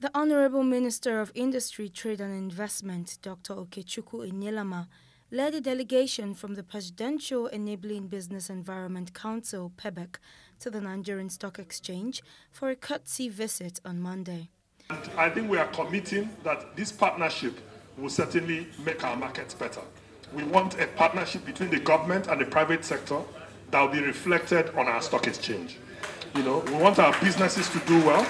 The Honorable Minister of Industry, Trade and Investment, Dr. Okechukwu Enelamah, led a delegation from the Presidential Enabling Business Environment Council, PEBEC, to the Nigerian Stock Exchange for a courtesy visit on Monday. I think we are committing that this partnership will certainly make our markets better. We want a partnership between the government and the private sector that will be reflected on our stock exchange. We want our businesses to do well,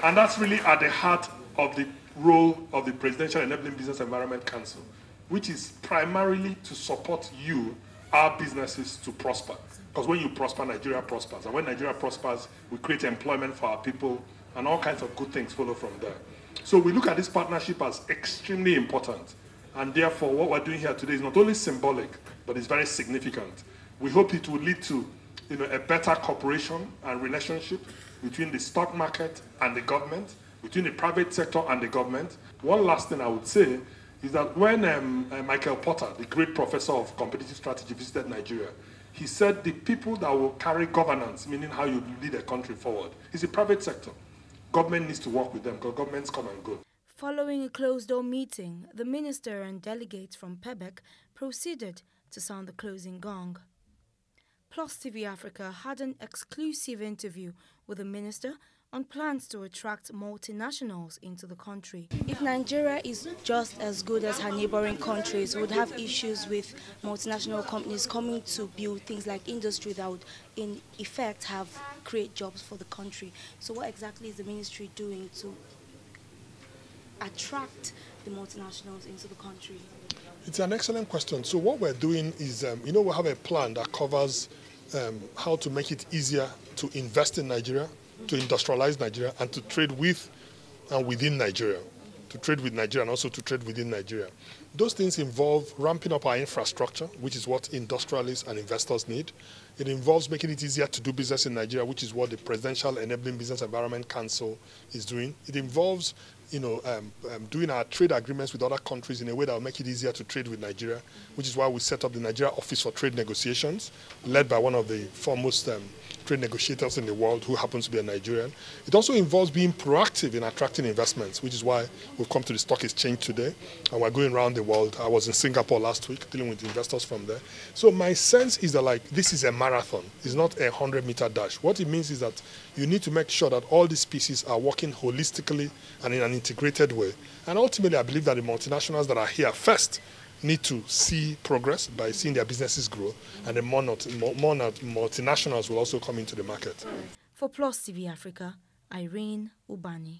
and that's really at the heart of the role of the Presidential Enabling Business Environment Council, which is primarily to support you, our businesses, to prosper. Because when you prosper, Nigeria prospers. And when Nigeria prospers, we create employment for our people, and all kinds of good things follow from there. So we look at this partnership as extremely important. And therefore, what we're doing here today is not only symbolic, but it's very significant. We hope it will lead to a better cooperation and relationship between the stock market and the government, between the private sector and the government. One last thing I would say is that when Michael Porter, the great professor of competitive strategy, visited Nigeria, he said the people that will carry governance, meaning how you lead a country forward, is the private sector. Government needs to work with them because governments come and go. Following a closed-door meeting, the minister and delegates from PEBEC proceeded to sound the closing gong. Plus TV Africa had an exclusive interview with the minister on plans to attract multinationals into the country. If Nigeria is just as good as her neighboring countries, would have issues with multinational companies coming to build things like industry that would, in effect, create jobs for the country. So what exactly is the ministry doing to attract the multinationals into the country? It's an excellent question. So what we're doing is, we have a plan that covers how to make it easier to invest in Nigeria, to industrialize Nigeria, and to trade with and within Nigeria. To trade with Nigeria and also to trade within Nigeria. Those things involve ramping up our infrastructure, which is what industrialists and investors need. It involves making it easier to do business in Nigeria, which is what the Presidential Enabling Business Environment Council is doing. It involves doing our trade agreements with other countries in a way that will make it easier to trade with Nigeria, which is why we set up the Nigeria Office for Trade Negotiations, led by one of the foremost trade negotiators in the world, who happens to be a Nigerian. It also involves being proactive in attracting investments, which is why we've come to the stock exchange today, and we're going around the world. I was in Singapore last week dealing with investors from there. So my sense is that this is a marathon. It's not a 100-meter dash. What it means is that you need to make sure that all these pieces are working holistically and in an integrated way. And ultimately, I believe that the multinationals that are here first need to see progress by seeing their businesses grow, and the more multinationals will also come into the market. For Plus TV Africa, Irene Ubani.